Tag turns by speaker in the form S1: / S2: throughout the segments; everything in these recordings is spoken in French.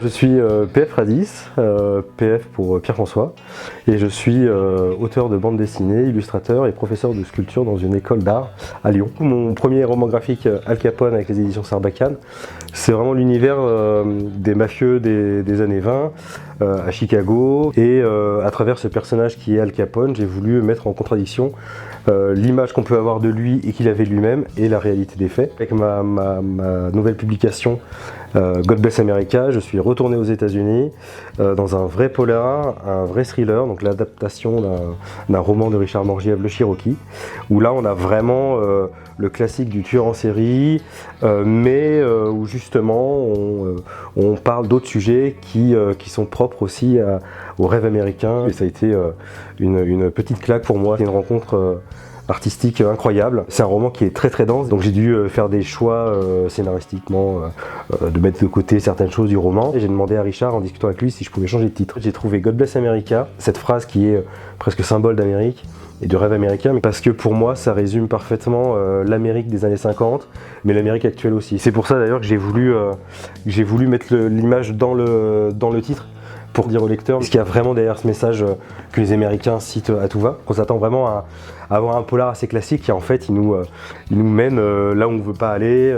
S1: Je suis PF Radis, PF pour Pierre-François, et je suis auteur de bande dessinée, illustrateur et professeur de sculpture dans une école d'art à Lyon. Mon premier roman graphique, Al Capone, avec les éditions Sarbacane, c'est vraiment l'univers des mafieux des années 20 à Chicago, et à travers ce personnage qui est Al Capone, j'ai voulu mettre en contradiction l'image qu'on peut avoir de lui et qu'il avait lui-même et la réalité des faits. Avec ma nouvelle publication God Bless America, je suis retourné aux États-Unis dans un vrai polar, un vrai thriller, donc l'adaptation d'un roman de Richard Morgiave, Le Cherokee, où là on a vraiment le classique du tueur en série, mais où justement on parle d'autres sujets qui sont propres aussi au rêve américain. Et ça a été une petite claque pour moi, c'est une rencontre artistique incroyable. C'est un roman qui est très dense, donc j'ai dû faire des choix scénaristiquement, de mettre de côté certaines choses du roman. Et j'ai demandé à Richard, en discutant avec lui, si je pouvais changer de titre. J'ai trouvé God Bless America, cette phrase qui est presque symbole d'Amérique et de rêve américain, parce que pour moi ça résume parfaitement l'Amérique des années 50, mais l'Amérique actuelle aussi. C'est pour ça d'ailleurs que j'ai voulu mettre l'image dans le titre, pour dire au lecteur ce qu'il y a vraiment derrière ce message que les Américains citent à tout va. On s'attend vraiment à avoir un polar assez classique qui en fait il nous mène là où on ne veut pas aller,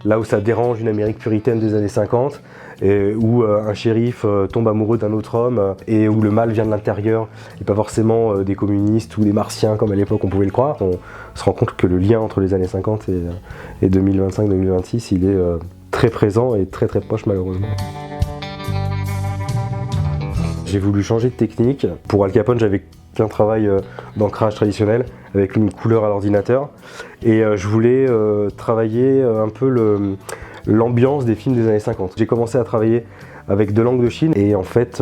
S1: là où ça dérange une Amérique puritaine des années 50, et où un shérif tombe amoureux d'un autre homme, et où le mal vient de l'intérieur et pas forcément des communistes ou des martiens comme à l'époque on pouvait le croire. On se rend compte que le lien entre les années 50 et 2025-2026 il est très présent et très proche malheureusement. J'ai voulu changer de technique. Pour Al Capone, j'avais qu'un travail d'ancrage traditionnel avec une couleur à l'ordinateur, et je voulais travailler un peu l'ambiance des films des années 50. J'ai commencé à travailler avec de l'encre de Chine, et en fait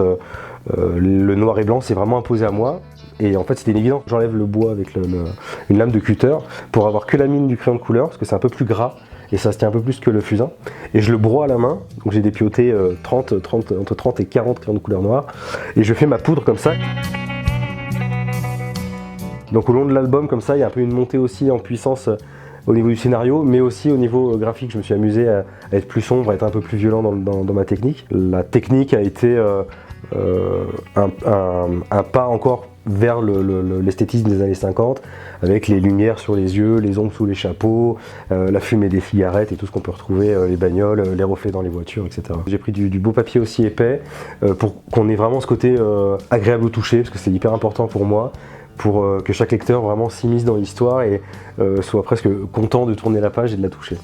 S1: le noir et blanc s'est vraiment imposé à moi. Et en fait c'était évident, j'enlève le bois avec une lame de cutter pour avoir que la mine du crayon de couleur, parce que c'est un peu plus gras et ça se tient un peu plus que le fusain, et je le broie à la main. Donc j'ai dépioté entre 30 et 40 crayons de couleur noire, et je fais ma poudre comme ça. Donc au long de l'album comme ça, il y a un peu une montée aussi en puissance au niveau du scénario, mais aussi au niveau graphique. Je me suis amusé à être plus sombre, à être un peu plus violent dans ma technique. La technique a été un pas encore vers l'esthétisme des années 50, avec les lumières sur les yeux, les ombres sous les chapeaux, la fumée des cigarettes et tout ce qu'on peut retrouver, les bagnoles, les reflets dans les voitures, etc. J'ai pris du beau papier aussi épais pour qu'on ait vraiment ce côté agréable au toucher, parce que c'est hyper important pour moi, pour que chaque lecteur vraiment s'immisce dans l'histoire et soit presque content de tourner la page et de la toucher.